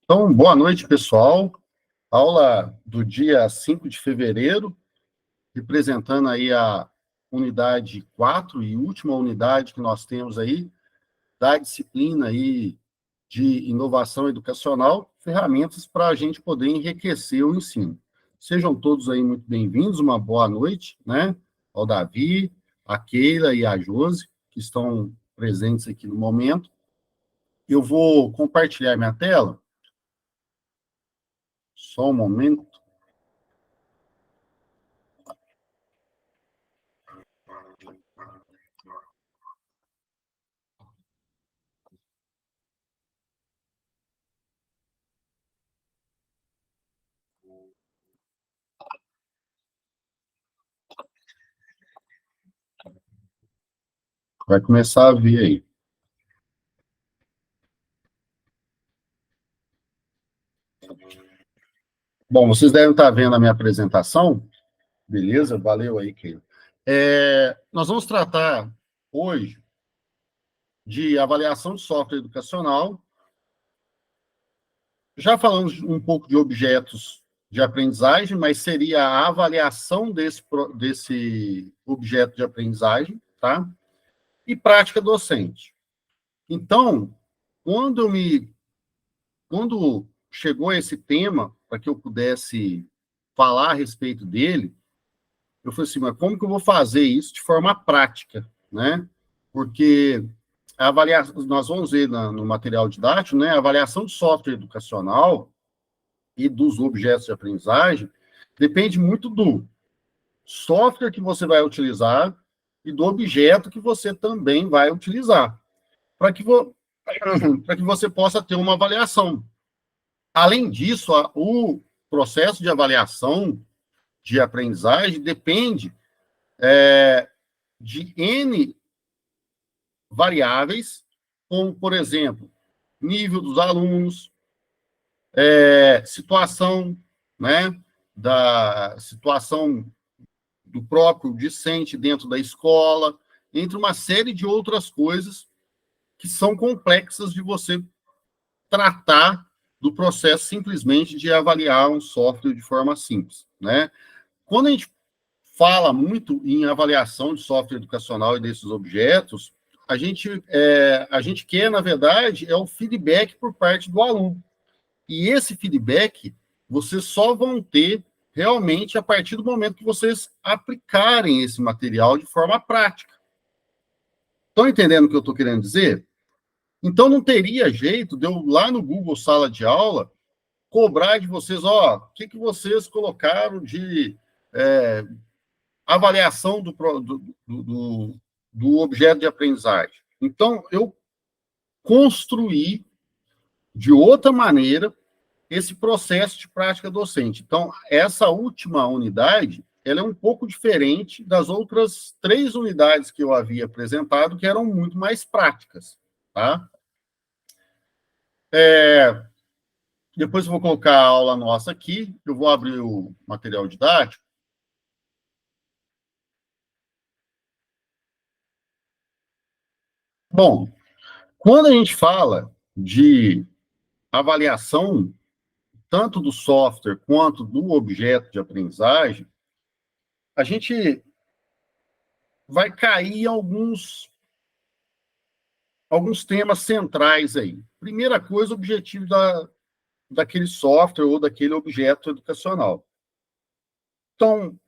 Então, boa noite, pessoal. Aula do dia 5 de fevereiro, representando aí a unidade 4 e última unidade que nós temos aí, da disciplina aí de inovação educacional, ferramentas para a gente poder enriquecer o ensino. Sejam todos aí muito bem-vindos, uma boa noite, né? Ao Davi, a Keila e a Josi, que estão presentes aqui no momento. Eu vou compartilhar minha tela, só um momento. Vai começar a vir aí. Bom, vocês devem estar vendo a minha apresentação. Beleza? Valeu aí, Keila. Nós vamos tratar hoje de avaliação de software educacional. Já falamos um pouco de objetos de aprendizagem, mas seria a avaliação desse objeto de aprendizagem, tá? E prática docente. Então, quando chegou esse tema, para que eu pudesse falar a respeito dele, eu falei assim, mas como que eu vou fazer isso de forma prática, né? Porque a avaliação, nós vamos ver no material didático, né? A avaliação de software educacional e dos objetos de aprendizagem depende muito do software que você vai utilizar e do objeto que você também vai utilizar, para que, para que você possa ter uma avaliação. Além disso, o processo de avaliação de aprendizagem depende de N variáveis, como, por exemplo, nível dos alunos, situação, né, da situação do próprio discente dentro da escola, entre uma série de outras coisas que são complexas de você tratar do processo simplesmente de avaliar um software de forma simples, né? Quando a gente fala muito em avaliação de software educacional e desses objetos, a gente quer, na verdade, o feedback por parte do aluno. E esse feedback vocês só vão ter realmente a partir do momento que vocês aplicarem esse material de forma prática. Estão entendendo o que eu estou querendo dizer? Então, não teria jeito de eu, lá no Google Sala de Aula, cobrar de vocês, o que vocês colocaram de avaliação do objeto de aprendizagem. Então, eu construí de outra maneira esse processo de prática docente. Então, essa última unidade, ela é um pouco diferente das outras 3 unidades que eu havia apresentado, que eram muito mais práticas, tá? Depois eu vou colocar a aula nossa aqui, eu vou abrir o material didático. Bom, quando a gente fala de avaliação, tanto do software quanto do objeto de aprendizagem, a gente vai cair em alguns temas centrais aí. Primeira coisa, o objetivo daquele software ou daquele objeto educacional. Então,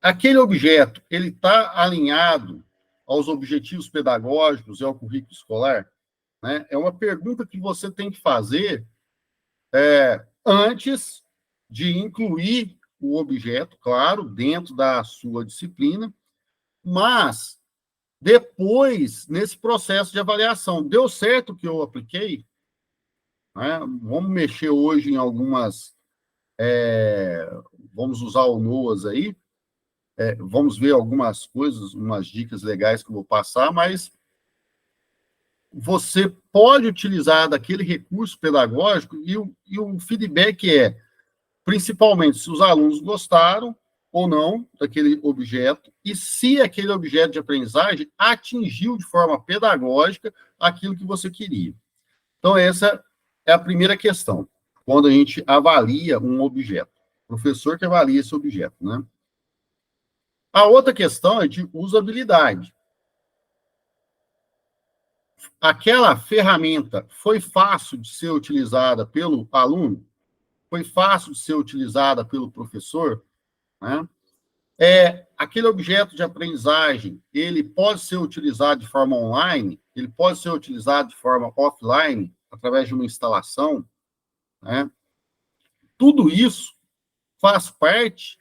aquele objeto, ele está alinhado aos objetivos pedagógicos e ao currículo escolar? Né? É uma pergunta que você tem que fazer antes de incluir o objeto, claro, dentro da sua disciplina, mas depois, nesse processo de avaliação, deu certo o que eu apliquei? Né? Vamos mexer hoje em algumas... vamos usar o NOAS aí, vamos ver algumas coisas, umas dicas legais que eu vou passar, mas você pode utilizar daquele recurso pedagógico e o feedback principalmente, se os alunos gostaram ou não daquele objeto e se aquele objeto de aprendizagem atingiu de forma pedagógica aquilo que você queria. Então, essa é a primeira questão, quando a gente avalia um objeto. O professor que avalia esse objeto, né? A outra questão é de usabilidade. Aquela ferramenta foi fácil de ser utilizada pelo aluno? Foi fácil de ser utilizada pelo professor? Né? Aquele objeto de aprendizagem, ele pode ser utilizado de forma online, ele pode ser utilizado de forma offline, através de uma instalação, né? Tudo isso faz parte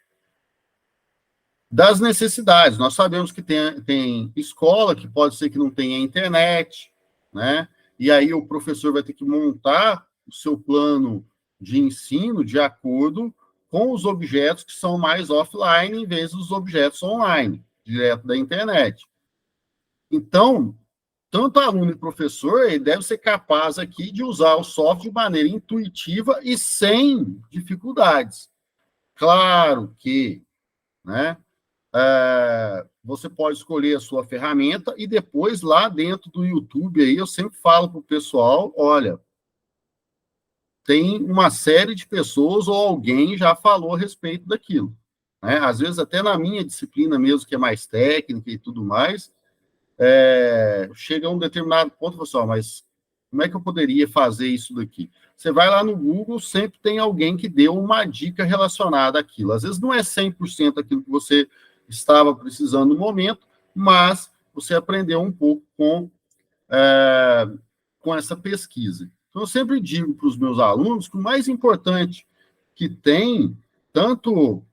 das necessidades. Nós sabemos que tem escola que pode ser que não tenha internet, né? E aí o professor vai ter que montar o seu plano de ensino de acordo com os objetos que são mais offline em vez dos objetos online, direto da internet. Então, tanto aluno e professor, ele deve ser capaz aqui de usar o software de maneira intuitiva e sem dificuldades. Claro que, né, você pode escolher a sua ferramenta e depois lá dentro do YouTube aí eu sempre falo para o pessoal, olha, tem uma série de pessoas ou alguém já falou a respeito daquilo, né? Às vezes até na minha disciplina mesmo, que é mais técnica e tudo mais, chega a um determinado ponto, pessoal, mas como é que eu poderia fazer isso daqui? Você vai lá no Google, sempre tem alguém que deu uma dica relacionada àquilo. Às vezes não é 100% aquilo que você estava precisando no momento, mas você aprendeu um pouco com essa pesquisa. Então, eu sempre digo para os meus alunos que o mais importante que tem, tanto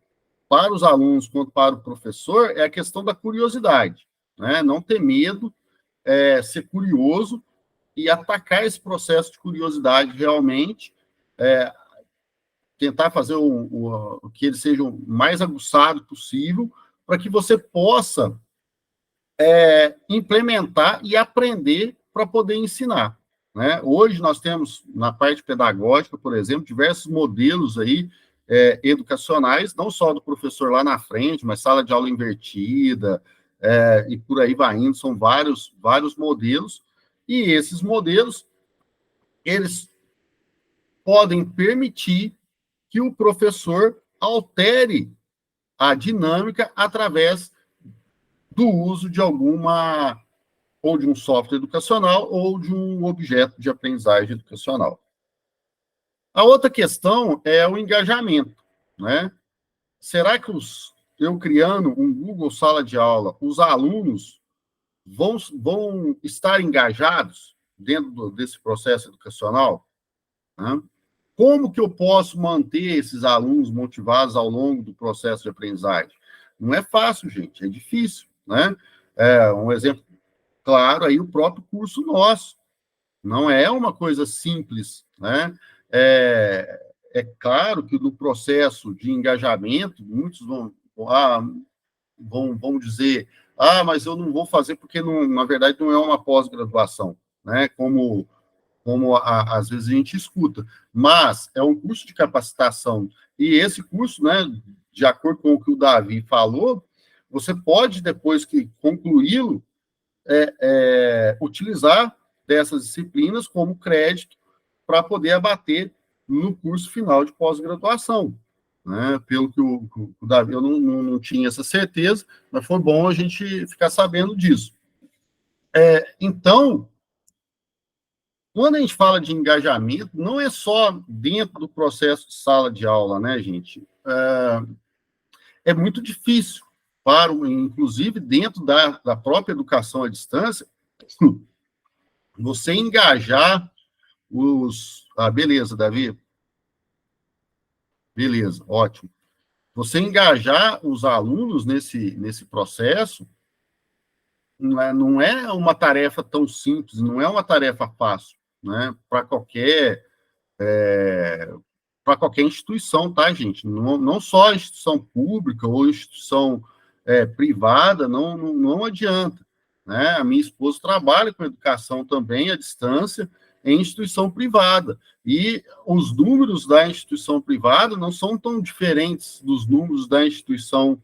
para os alunos quanto para o professor, é a questão da curiosidade, né? Não ter medo, ser curioso e atacar esse processo de curiosidade realmente, tentar fazer o que ele seja o mais aguçado possível, para que você possa implementar e aprender para poder ensinar. Né? Hoje nós temos, na parte pedagógica, por exemplo, diversos modelos aí, educacionais, não só do professor lá na frente, mas sala de aula invertida, e por aí vai indo, são vários modelos, e esses modelos, eles podem permitir que o professor altere a dinâmica através do uso de alguma, ou de um software educacional, ou de um objeto de aprendizagem educacional. A outra questão é o engajamento, né? Será que eu criando um Google Sala de Aula, os alunos vão estar engajados dentro desse processo educacional? Né? Como que eu posso manter esses alunos motivados ao longo do processo de aprendizagem? Não é fácil, gente, é difícil, né? Um exemplo claro aí, o próprio curso nosso. Não é uma coisa simples, né? Claro que no processo de engajamento, muitos vão dizer, mas eu não vou fazer porque, não, na verdade, não é uma pós-graduação, né? Como às vezes a gente escuta. Mas é um curso de capacitação. E esse curso, né, de acordo com o que o Davi falou, você pode, depois que concluí-lo, utilizar dessas disciplinas como crédito para poder abater no curso final de pós-graduação. Né? Pelo que o Davi, eu não tinha essa certeza, mas foi bom a gente ficar sabendo disso. Então, quando a gente fala de engajamento, não é só dentro do processo de sala de aula, né, gente? É muito difícil, inclusive dentro da própria educação à distância, você engajar beleza, Davi? Beleza, ótimo. Você engajar os alunos nesse processo não é uma tarefa tão simples, não é uma tarefa fácil, né? Para qualquer instituição, tá, gente? Não só instituição pública ou instituição privada, não adianta. Né? A minha esposa trabalha com educação também à distância em instituição privada. E os números da instituição privada não são tão diferentes dos números da instituição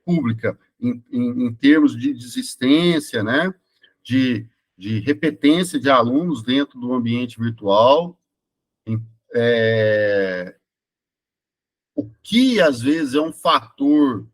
pública, em termos de desistência, né? de repetência de alunos dentro do ambiente virtual. O que, às vezes, é um fator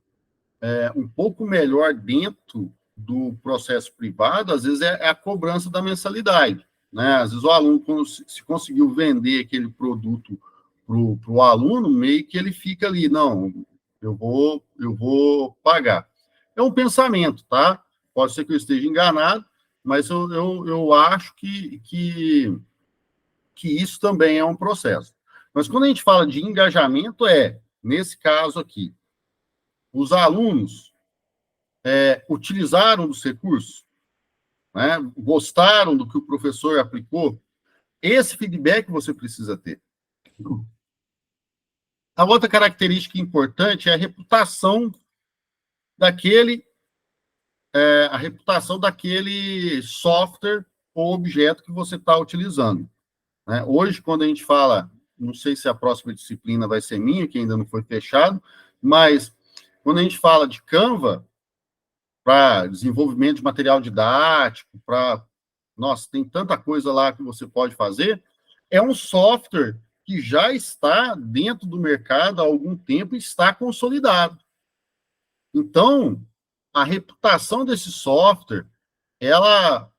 um pouco melhor dentro do processo privado, às vezes, é a cobrança da mensalidade. Né? Às vezes, o aluno, quando se conseguiu vender aquele produto para o aluno, meio que ele fica ali, não, eu vou pagar. É um pensamento, tá? Pode ser que eu esteja enganado, mas eu acho que isso também é um processo. Mas quando a gente fala de engajamento, nesse caso aqui, os alunos utilizaram dos recursos, né? Gostaram do que o professor aplicou, esse feedback você precisa ter. A outra característica importante é a reputação daquele software ou objeto que você está utilizando. Né? Hoje, quando a gente fala, não sei se a próxima disciplina vai ser minha, que ainda não foi fechado, mas quando a gente fala de Canva, para desenvolvimento de material didático, nossa, tem tanta coisa lá que você pode fazer, é um software que já está dentro do mercado há algum tempo e está consolidado. Então, a reputação desse software, ela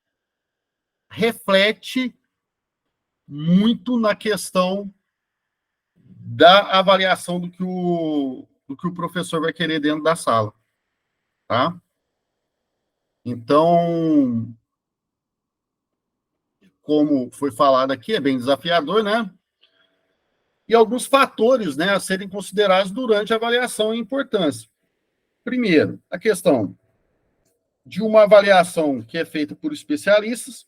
reflete muito na questão da avaliação do que o professor vai querer dentro da sala, tá? Então, como foi falado aqui, é bem desafiador, né? E alguns fatores, né, a serem considerados durante a avaliação e importância. Primeiro, a questão de uma avaliação que é feita por especialistas.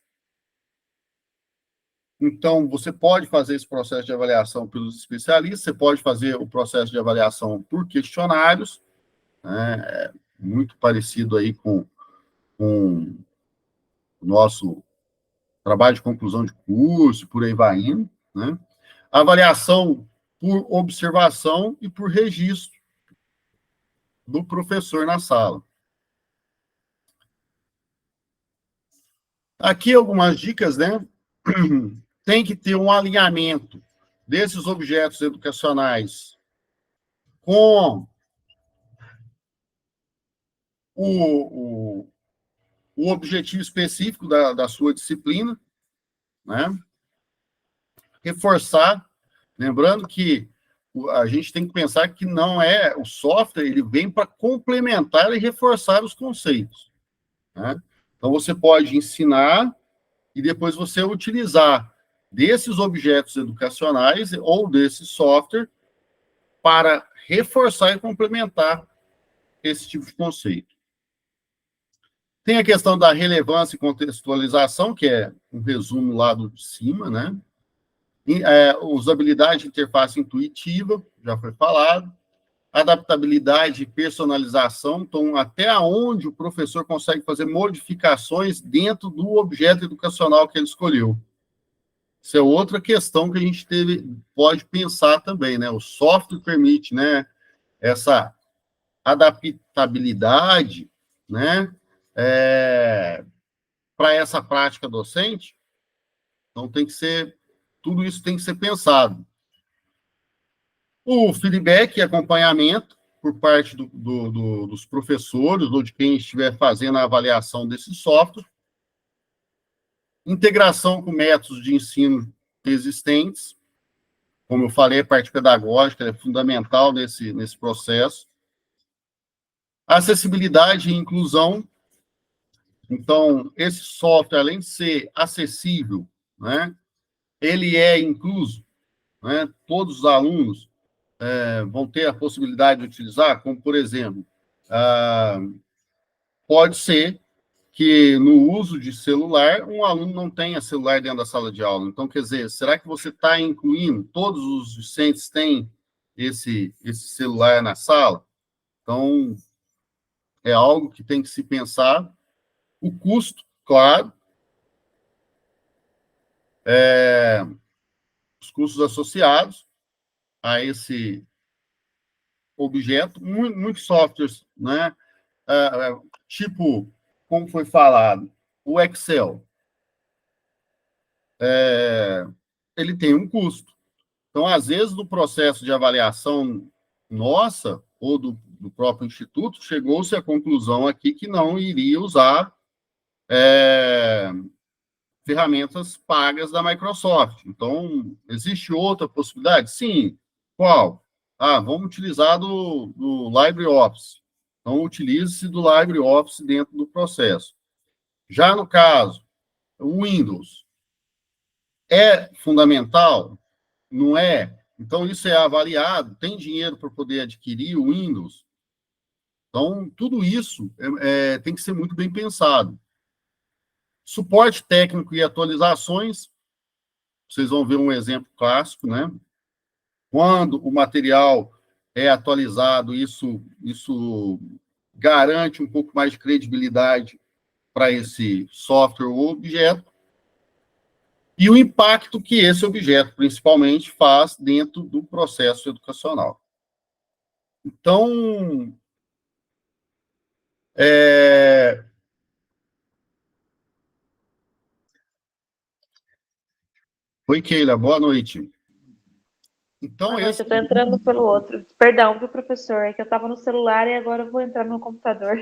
Então, você pode fazer esse processo de avaliação pelos especialistas, você pode fazer o processo de avaliação por questionários, né, muito parecido aí com o nosso trabalho de conclusão de curso, por aí vai indo, né? Avaliação por observação e por registro do professor na sala. Aqui algumas dicas, né? Tem que ter um alinhamento desses objetos educacionais com o, o objetivo específico da sua disciplina, né? Reforçar, lembrando que a gente tem que pensar que não é o software, ele vem para complementar e reforçar os conceitos, né? Então, você pode ensinar e depois você utilizar desses objetos educacionais ou desse software para reforçar e complementar esse tipo de conceito. Tem a questão da relevância e contextualização, que é um resumo lá de cima, né? Usabilidade e interface intuitiva, já foi falado. Adaptabilidade e personalização, então, até onde o professor consegue fazer modificações dentro do objeto educacional que ele escolheu. Isso é outra questão que a gente pode pensar também, né? O software permite, né, essa adaptabilidade, né, para essa prática docente. Então, tudo isso tem que ser pensado. O feedback e acompanhamento por parte dos professores ou de quem estiver fazendo a avaliação desse software. Integração com métodos de ensino existentes. Como eu falei, a parte pedagógica é fundamental nesse processo. Acessibilidade e inclusão. Então, esse software, além de ser acessível, né, ele é incluso, né, todos os alunos vão ter a possibilidade de utilizar, como, por exemplo, pode ser que no uso de celular, um aluno não tenha celular dentro da sala de aula. Então, quer dizer, será que você está incluindo, todos os docentes têm esse celular na sala? Então, é algo que tem que se pensar. O custo, claro, os custos associados a esse objeto, muitos softwares, né? Tipo, como foi falado, o Excel, ele tem um custo, Então, às vezes, no processo de avaliação nossa, ou do próprio Instituto, chegou-se à conclusão aqui que não iria usar ferramentas pagas da Microsoft. Então, existe outra possibilidade? Sim. Qual? Vamos utilizar do LibreOffice. Então, utilize-se do LibreOffice dentro do processo. Já no caso, o Windows é fundamental? Não é? Então, isso é avaliado? Tem dinheiro para poder adquirir o Windows? Então, tudo isso tem que ser muito bem pensado. Suporte técnico e atualizações, vocês vão ver um exemplo clássico, né? Quando o material é atualizado, isso garante um pouco mais de credibilidade para esse software ou objeto, e o impacto que esse objeto, principalmente, faz dentro do processo educacional. Então, Oi, Keila, boa noite. Então, boa noite, eu estou entrando pelo outro. Perdão, viu, professor? É que eu estava no celular e agora eu vou entrar no computador.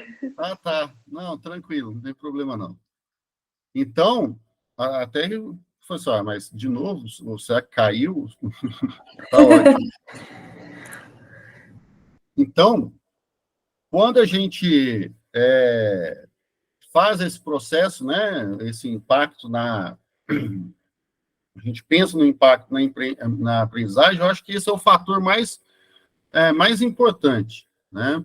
Tá. Não, tranquilo, não tem problema não. Então, até professor, mas de novo, você caiu? Tá ótimo. Então, quando a gente faz esse processo, né, esse impacto a gente pensa no impacto na aprendizagem, eu acho que esse é o fator mais importante, né?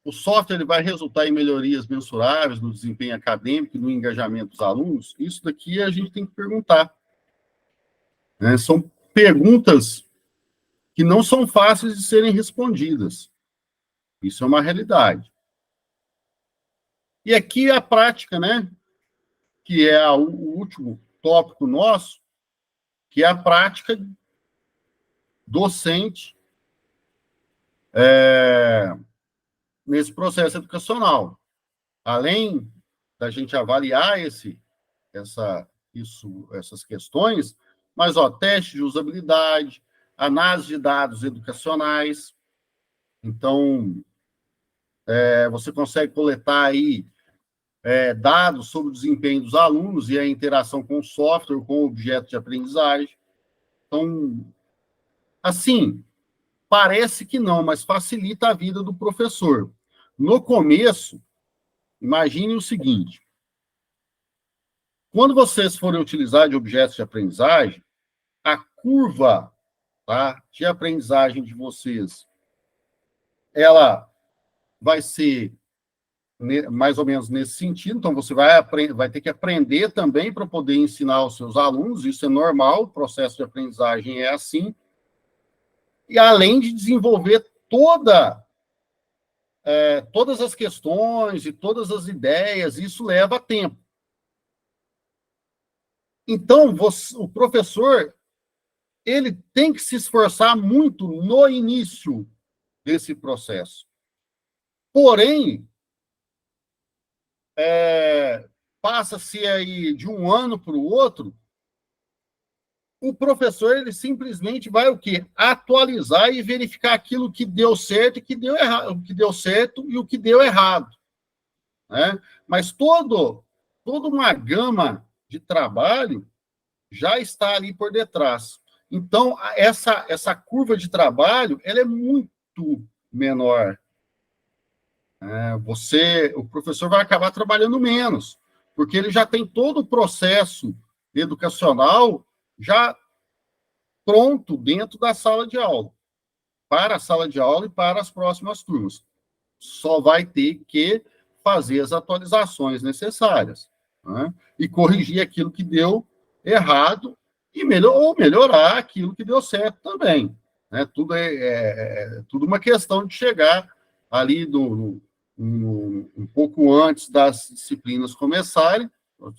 O software ele vai resultar em melhorias mensuráveis no desempenho acadêmico e no engajamento dos alunos? Isso daqui a gente tem que perguntar, né? São perguntas que não são fáceis de serem respondidas. Isso é uma realidade. E aqui a prática, né? Que é o último tópico nosso, que é a prática docente nesse processo educacional. Além da gente avaliar essas questões, mas, teste de usabilidade, análise de dados educacionais. Então, você consegue coletar aí dados sobre o desempenho dos alunos e a interação com o software, com o objeto de aprendizagem. Então, assim, parece que não, mas facilita a vida do professor. No começo, imagine o seguinte: quando vocês forem utilizar de objetos de aprendizagem, a curva, tá, de aprendizagem de vocês, ela vai ser mais ou menos nesse sentido. Então, você vai ter que aprender também para poder ensinar aos seus alunos, isso é normal, o processo de aprendizagem é assim, e além de desenvolver todas as questões e todas as ideias, isso leva tempo. Então, o professor, ele tem que se esforçar muito no início desse processo. Porém, passa-se aí de um ano para o outro, o professor ele simplesmente vai o quê? Atualizar e verificar aquilo que deu certo e que deu errado, o que deu certo e o que deu errado, né? Mas toda uma gama de trabalho já está ali por detrás. Então, essa curva de trabalho ela é muito menor. O professor vai acabar trabalhando menos, porque ele já tem todo o processo educacional já pronto dentro da sala de aula, para a sala de aula e para as próximas turmas. Só vai ter que fazer as atualizações necessárias, né? E corrigir aquilo que deu errado e melhorar aquilo que deu certo também, né? Tudo tudo uma questão de chegar ali um pouco antes das disciplinas começarem.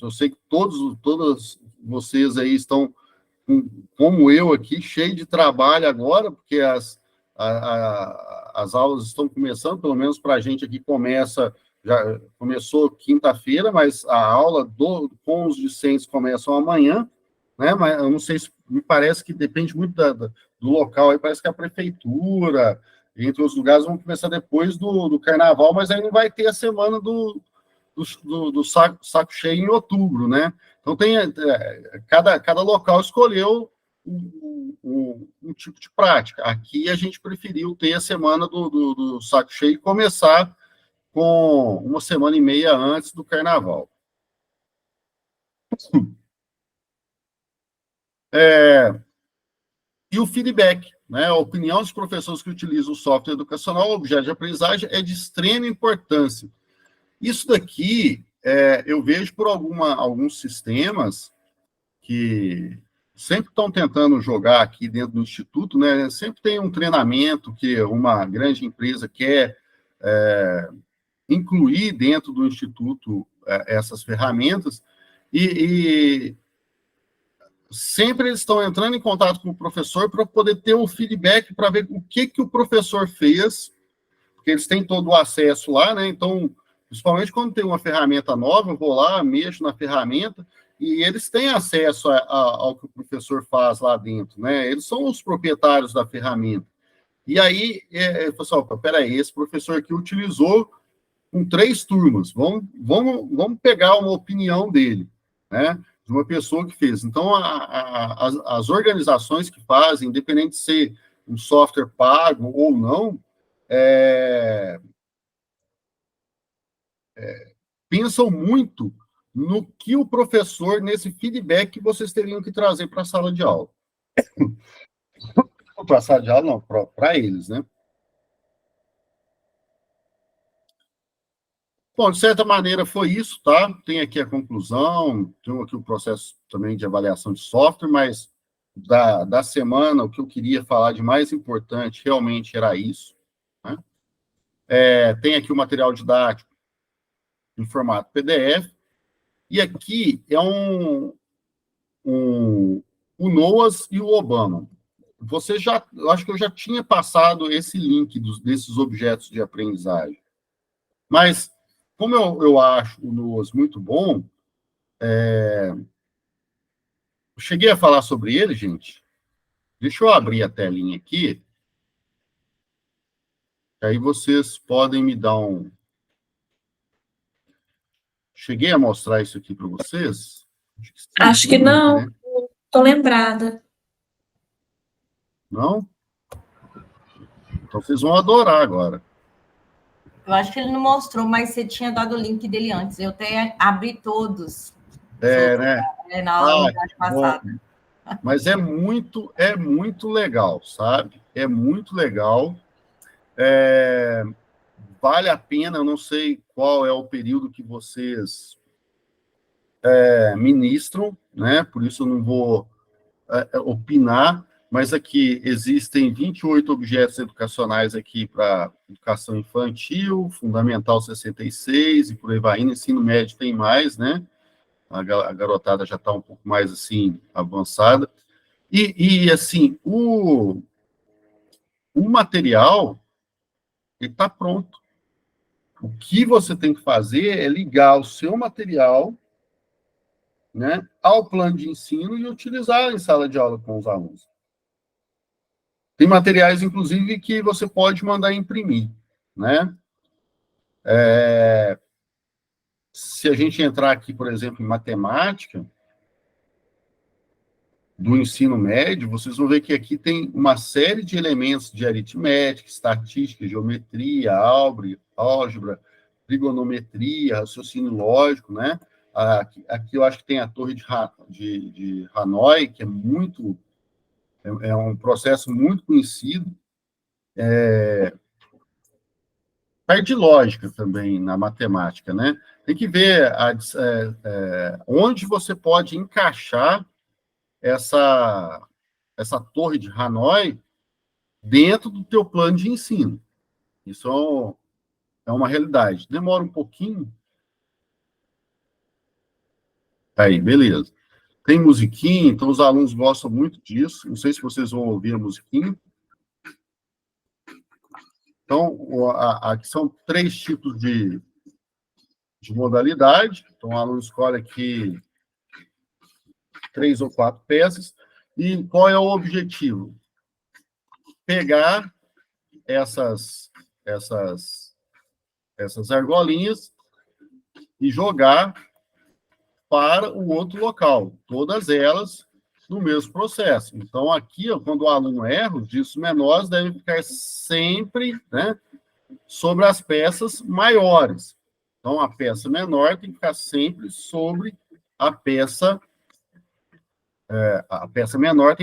Eu sei que todas vocês aí estão, como eu aqui, cheio de trabalho agora, porque as aulas estão começando, pelo menos para a gente aqui já começou quinta-feira, mas a aula com os discentes começam amanhã, né? Mas eu não sei se me parece que depende muito do local. Aí parece que a prefeitura, entre os lugares, vão começar depois do carnaval, mas aí não vai ter a semana do saco cheio em outubro, né? Então cada local escolheu um tipo de prática. Aqui a gente preferiu ter a semana do saco cheio e começar com uma semana e meia antes do carnaval. E o feedback, né? A opinião dos professores que utilizam o software educacional, o objeto de aprendizagem, é de extrema importância. Isso daqui, eu vejo por alguns sistemas que sempre estão tentando jogar aqui dentro do Instituto, né? Sempre tem um treinamento que uma grande empresa quer incluir dentro do Instituto essas ferramentas, e sempre eles estão entrando em contato com o professor para poder ter um feedback, para ver o que o professor fez, porque eles têm todo o acesso lá, né? Então, principalmente quando tem uma ferramenta nova, eu vou lá, mexo na ferramenta, e eles têm acesso ao que o professor faz lá dentro, né? Eles são os proprietários da ferramenta. E aí, pessoal, peraí, esse professor aqui utilizou com 3 turmas, vamos pegar uma opinião dele, né? De uma pessoa que fez. Então, as organizações que fazem, independente de ser um software pago ou não, pensam muito no que o professor, nesse feedback que vocês teriam que trazer para a sala de aula. Para a sala de aula, não, para eles, né? Bom, de certa maneira foi isso, tá? Tem aqui a conclusão, tem aqui o processo também de avaliação de software, mas da semana, o que eu queria falar de mais importante realmente era isso, né? Tem aqui o material didático em formato PDF, e aqui é o NOAS e o Obama. Eu acho que eu já tinha passado esse link desses objetos de aprendizagem, mas como eu acho o NOAS muito bom, eu cheguei a falar sobre ele, gente. Deixa eu abrir a telinha aqui, aí vocês podem me dar um... Cheguei a mostrar isso aqui para vocês? Acho que não, né? Tô lembrada. Não? Então vocês vão adorar agora. Eu acho que ele não mostrou, mas você tinha dado o link dele antes. Eu até abri todos. Né? Na unidade passada. Mas é muito legal, sabe? É muito legal. Vale a pena, eu não sei qual é o período que vocês ministram, né? Por isso eu não vou opinar, mas aqui existem 28 objetos educacionais aqui para educação infantil, fundamental 66, e por aí vai indo. Ensino médio tem mais, né? A garotada já está um pouco mais, assim, avançada. E assim, o material está pronto. O que você tem que fazer é ligar o seu material, né, ao plano de ensino e utilizar em sala de aula com os alunos. Tem materiais, inclusive, que você pode mandar imprimir, né? Se a gente entrar aqui, por exemplo, em matemática, do ensino médio, vocês vão ver que aqui tem uma série de elementos de aritmética, estatística, geometria, álgebra, trigonometria, raciocínio lógico, né? Aqui eu acho que tem a torre de Hanoi, que é um processo muito conhecido. Parte de lógica também na matemática, né? Tem que ver onde você pode encaixar essa torre de Hanoi dentro do teu plano de ensino. Isso é uma realidade. Demora um pouquinho. Aí, beleza. Tem musiquinha, então os alunos gostam muito disso. Não sei se vocês vão ouvir a musiquinha. Então, aqui são 3 tipos de modalidade. Então, o aluno escolhe aqui 3 ou 4 peças. E qual é o objetivo? Pegar essas argolinhas e jogar para o outro local, todas elas no mesmo processo. Então, aqui, ó, quando o aluno erra, os discos menores devem ficar sempre, né, sobre as peças maiores. Então, a peça menor tem que ficar sempre sobre a peça menor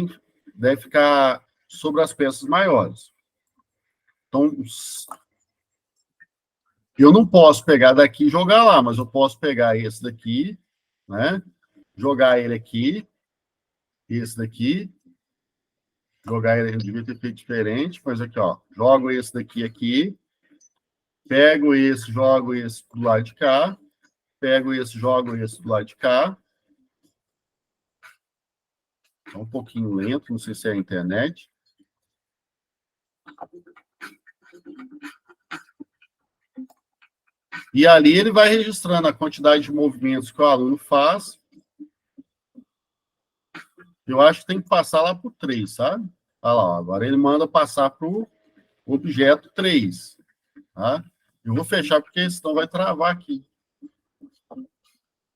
deve ficar sobre as peças maiores. Então, eu não posso pegar daqui e jogar lá, mas eu posso pegar esse daqui, né? Jogar ele aqui, esse daqui, jogar ele, eu devia ter feito diferente, mas aqui, ó, jogo esse daqui aqui, pego esse, jogo esse do lado de cá, pego esse, jogo esse do lado de cá. É um pouquinho lento, não sei se é a internet. E ali ele vai registrando a quantidade de movimentos que o aluno faz. Eu acho que tem que passar lá para o 3, sabe? Olha lá, agora ele manda passar para o objeto 3. Tá? Eu vou fechar porque senão vai travar aqui.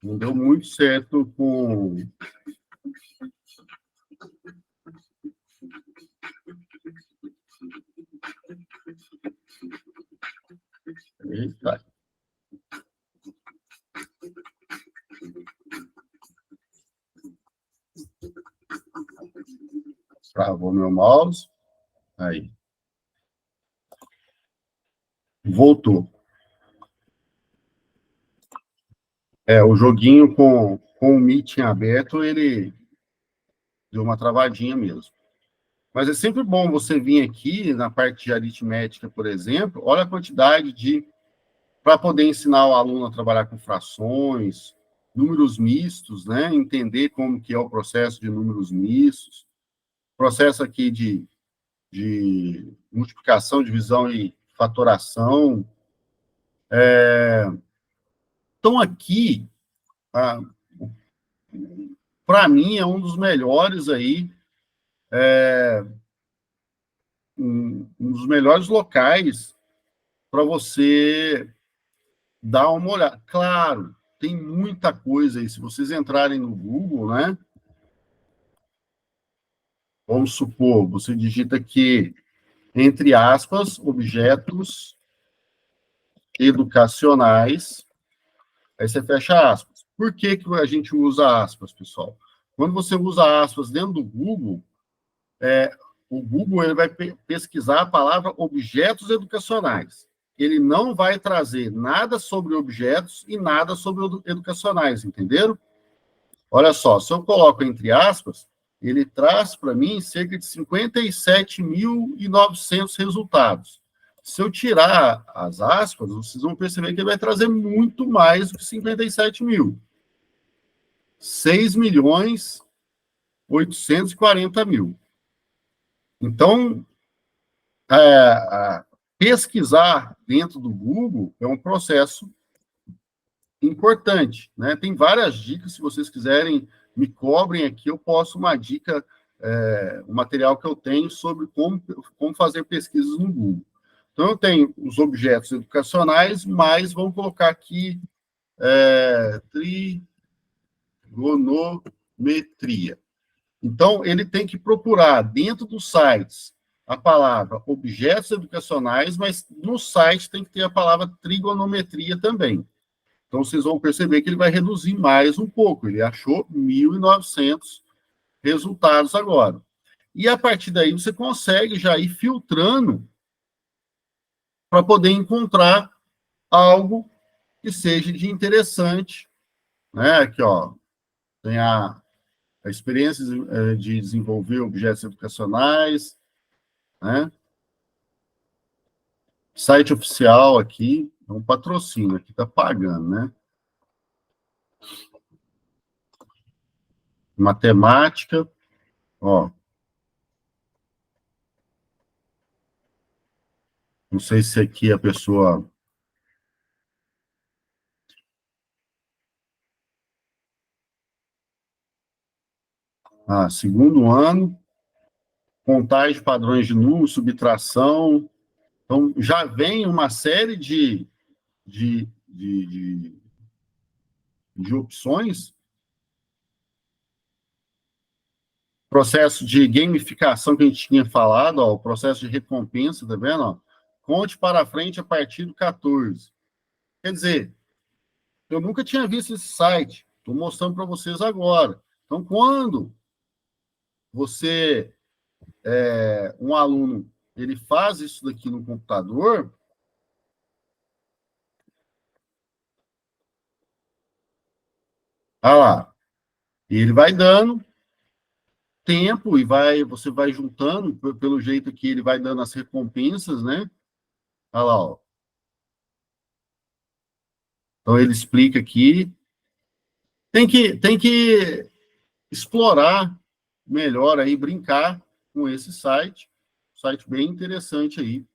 Não deu muito certo com... Eita. Travou meu mouse. Aí. Voltou. O joguinho com o Meet aberto, ele deu uma travadinha mesmo. Mas é sempre bom você vir aqui, na parte de aritmética, por exemplo, olha a quantidade de... Para poder ensinar o aluno a trabalhar com frações, números mistos, né? Entender como que é o processo de números mistos, processo aqui de multiplicação, divisão e fatoração. Então, aqui, para mim, é um dos melhores aí, um dos melhores locais para você dar uma olhada. Claro, tem muita coisa aí. Se vocês entrarem no Google, né? Vamos supor, você digita aqui, entre aspas, objetos educacionais, aí você fecha aspas. Por que que a gente usa aspas, pessoal? Quando você usa aspas dentro do Google, o Google ele vai pesquisar a palavra objetos educacionais. Ele não vai trazer nada sobre objetos e nada sobre educacionais, entenderam? Olha só, se eu coloco entre aspas, ele traz para mim cerca de 57.900 resultados. Se eu tirar as aspas, vocês vão perceber que ele vai trazer muito mais do que 57 mil. 6.840.000. Então, pesquisar dentro do Google é um processo importante, né? Tem várias dicas, se vocês quiserem, me cobrem aqui, eu posto uma dica, um material que eu tenho sobre como fazer pesquisas no Google. Então, eu tenho os objetos educacionais, mas vamos colocar aqui trigonometria. Então, ele tem que procurar dentro dos sites a palavra objetos educacionais, mas no site tem que ter a palavra trigonometria também. Então, vocês vão perceber que ele vai reduzir mais um pouco. Ele achou 1.900 resultados agora. E, a partir daí, você consegue já ir filtrando para poder encontrar algo que seja de interessante. Né? Aqui, ó, tem a experiência de desenvolver objetos educacionais, né? Site oficial aqui, é um patrocínio, aqui está pagando, né? Matemática, ó. Não sei se aqui a pessoa... Segundo ano, contagem de padrões de números, subtração. Então, já vem uma série de opções. Processo de gamificação que a gente tinha falado, ó, o processo de recompensa, tá vendo? Ó? Conte para frente a partir do 14. Quer dizer, eu nunca tinha visto esse site, estou mostrando para vocês agora. Então, quando um aluno, ele faz isso daqui no computador, olha lá, e ele vai dando tempo e você vai juntando, pelo jeito que ele vai dando as recompensas, né? Olha lá, ó. Então, ele explica aqui. Tem que explorar melhor aí, brincar com esse site. Site bem interessante aí,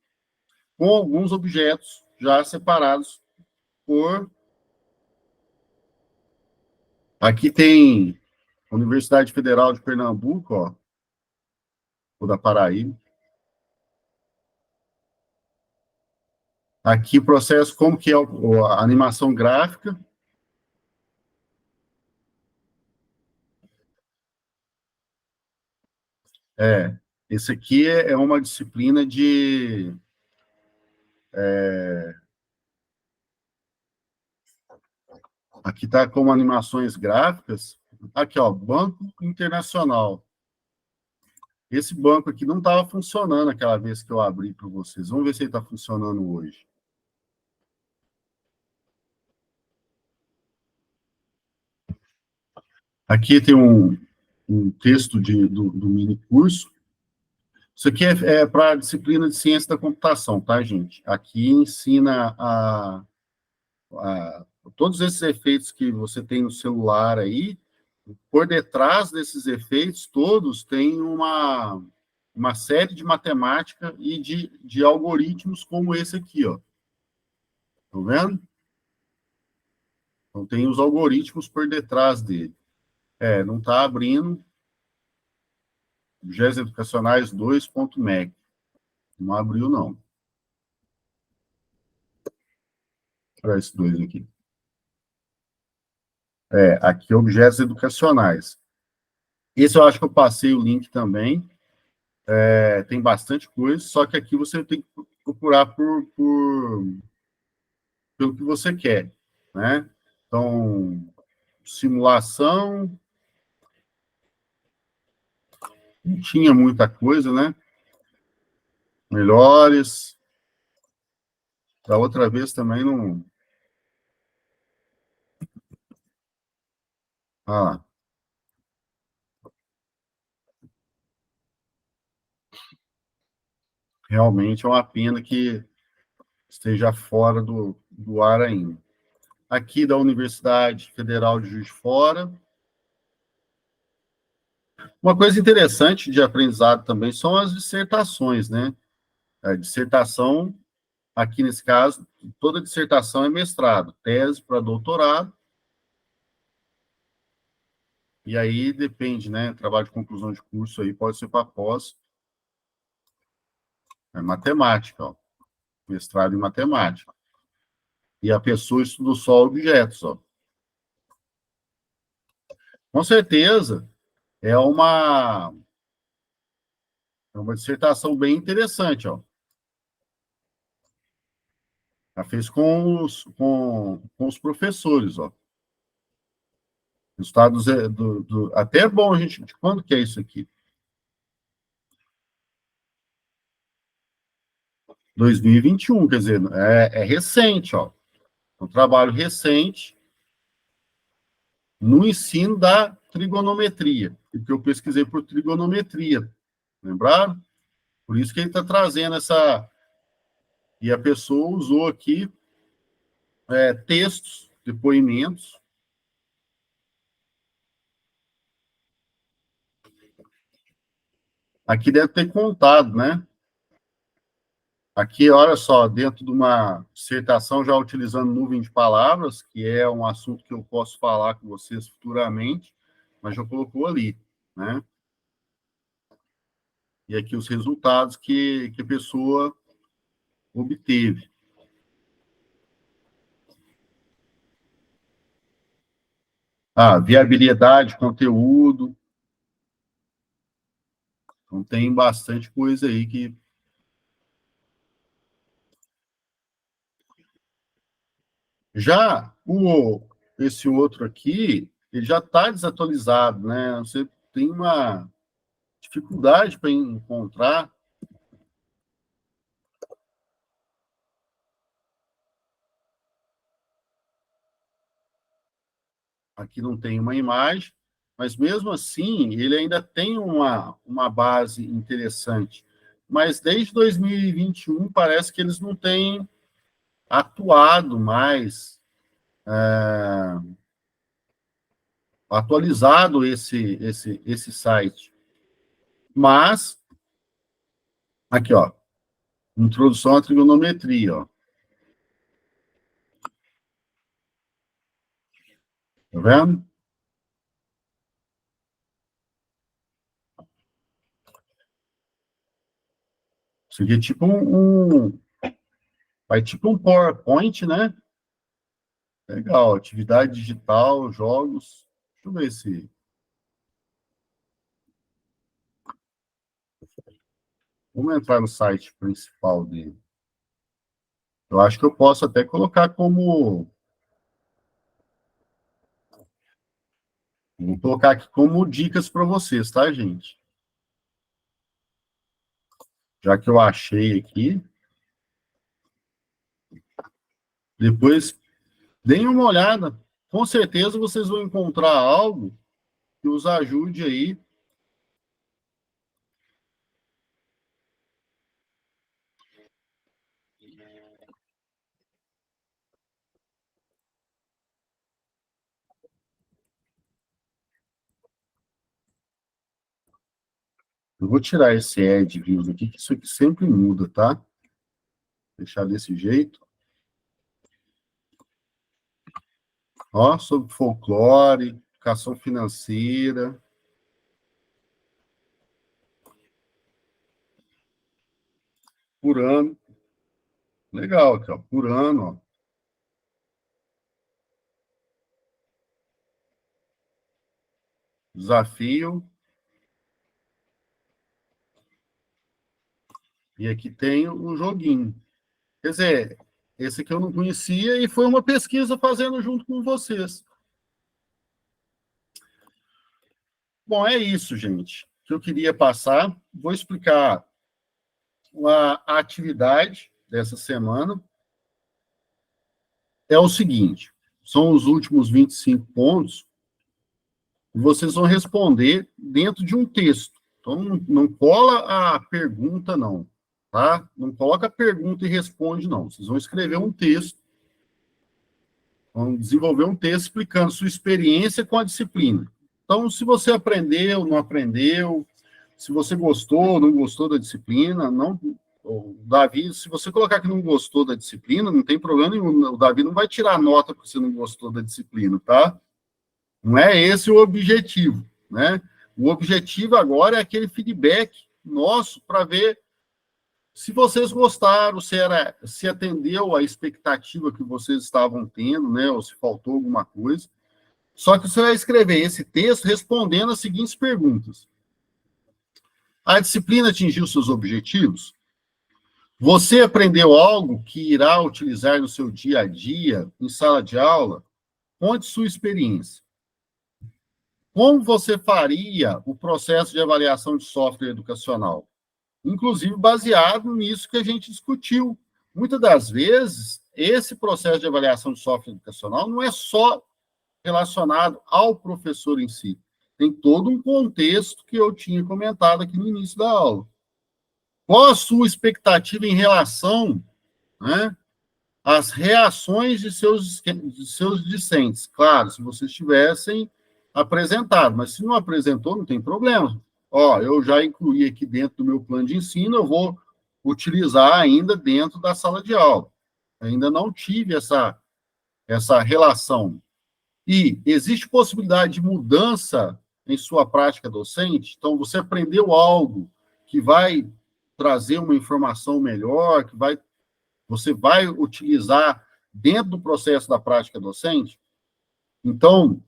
com alguns objetos já separados por... Aqui tem Universidade Federal de Pernambuco, ó, ou da Paraíba. Aqui o processo, como que é a animação gráfica. Esse aqui é uma disciplina de... Aqui está como animações gráficas. Aqui, ó, Banco Internacional. Esse banco aqui não estava funcionando aquela vez que eu abri para vocês. Vamos ver se ele está funcionando hoje. Aqui tem um texto do mini curso. Isso aqui é para a disciplina de ciência da computação, tá, gente? Aqui ensina todos esses efeitos que você tem no celular aí. Por detrás desses efeitos todos tem uma série de matemática e de algoritmos como esse aqui, ó. Estão vendo? Então, tem os algoritmos por detrás dele. Não está abrindo. Objetos Educacionais 2.meg. Não abriu, não. Para esses dois aqui. Aqui, Objetos Educacionais. Esse eu acho que eu passei o link também. Tem bastante coisa, só que aqui você tem que procurar pelo que você quer, né? Então, simulação, não tinha muita coisa, né? Melhores. Da outra vez também não... Realmente é uma pena que esteja fora do ar ainda. Aqui da Universidade Federal de Juiz de Fora. Uma coisa interessante de aprendizado também são as dissertações, né? A dissertação, aqui nesse caso, toda dissertação é mestrado, tese para doutorado. E aí depende, né? Trabalho de conclusão de curso aí pode ser para pós. Matemática, ó. Mestrado em matemática. E a pessoa estuda só objetos, ó. Com certeza, é uma dissertação bem interessante, ó. Ela fez com os professores, ó. Resultados até é bom, gente. De quando que é isso aqui? 2021, quer dizer, é recente, ó. Um trabalho recente no ensino da trigonometria, porque eu pesquisei por trigonometria, lembraram? Por isso que ele está trazendo essa... E a pessoa usou aqui textos, depoimentos. Aqui deve ter contado, né? Aqui, olha só, dentro de uma dissertação, já utilizando nuvem de palavras, que é um assunto que eu posso falar com vocês futuramente, mas já colocou ali, né? E aqui os resultados que a pessoa obteve. Viabilidade, conteúdo. Então, tem bastante coisa aí que... Já esse outro aqui, ele já está desatualizado, né? Você tem uma dificuldade para encontrar. Aqui não tem uma imagem, mas mesmo assim, ele ainda tem uma base interessante. Mas desde 2021, parece que eles não têm atuado mais, atualizado esse site. Mas, aqui, ó, introdução à trigonometria, ó. Tá vendo? Isso aqui é tipo vai tipo um PowerPoint, né? Legal, atividade digital, jogos. Deixa eu ver se... Vamos entrar no site principal dele. Eu acho que eu posso até colocar como... Vou colocar aqui como dicas para vocês, tá, gente? Já que eu achei aqui. Depois, deem uma olhada. Com certeza vocês vão encontrar algo que os ajude aí. Eu vou tirar esse Ed Views aqui, que isso aqui sempre muda, tá? Deixar desse jeito. Ó, sobre folclore, educação financeira. Por ano. Legal aqui, ó. Por ano, ó. Desafio. E aqui tem o joguinho. Quer dizer, esse aqui eu não conhecia e foi uma pesquisa fazendo junto com vocês. Bom, é isso, gente, que eu queria passar. Vou explicar a atividade dessa semana. É o seguinte, são os últimos 25 pontos, e vocês vão responder dentro de um texto. Então, não cola a pergunta, não. Tá? Não coloca a pergunta e responde, não. Vocês vão escrever um texto, vão desenvolver um texto explicando sua experiência com a disciplina. Então, se você aprendeu, não aprendeu, se você gostou, não gostou da disciplina, não... O Davi, se você colocar que não gostou da disciplina, não tem problema nenhum. O Davi não vai tirar nota porque você não gostou da disciplina, tá? Não é esse o objetivo, né? O objetivo agora é aquele feedback nosso para ver se vocês gostaram, se atendeu à expectativa que vocês estavam tendo, né? Ou se faltou alguma coisa. Só que você vai escrever esse texto respondendo as seguintes perguntas. A disciplina atingiu seus objetivos? Você aprendeu algo que irá utilizar no seu dia a dia, em sala de aula? Conte sua experiência. Como você faria o processo de avaliação de software educacional? Inclusive baseado nisso que a gente discutiu. Muitas das vezes, esse processo de avaliação de software educacional não é só relacionado ao professor em si. Tem todo um contexto que eu tinha comentado aqui no início da aula. Qual a sua expectativa em relação, né, às reações de seus discentes? Claro, se vocês tivessem apresentado, mas se não apresentou, não tem problema. Ó, eu já incluí aqui dentro do meu plano de ensino, eu vou utilizar ainda dentro da sala de aula. Ainda não tive essa relação. E existe possibilidade de mudança em sua prática docente. Então, você aprendeu algo que vai trazer uma informação melhor, você vai utilizar dentro do processo da prática docente. Então,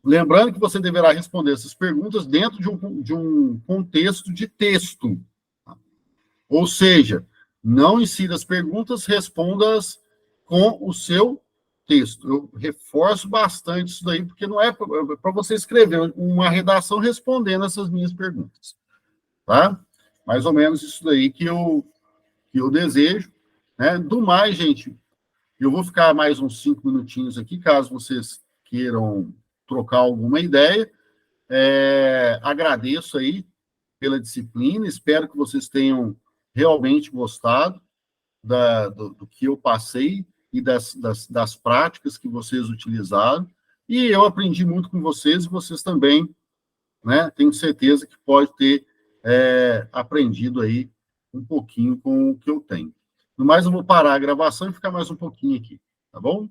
lembrando que você deverá responder essas perguntas dentro de um contexto de texto. Ou seja, não insira as perguntas, responda-as com o seu texto. Eu reforço bastante isso daí, porque não é para você escrever uma redação respondendo essas minhas perguntas. Tá? Mais ou menos isso daí que eu desejo. Né? Do mais, gente, eu vou ficar mais uns 5 minutinhos aqui, caso vocês queiram trocar alguma ideia. Agradeço aí pela disciplina, espero que vocês tenham realmente gostado do que eu passei e das práticas que vocês utilizaram. E eu aprendi muito com vocês, e vocês também, né? Tenho certeza que pode ter aprendido aí um pouquinho com o que eu tenho. No mais, eu vou parar a gravação e ficar mais um pouquinho aqui, tá bom?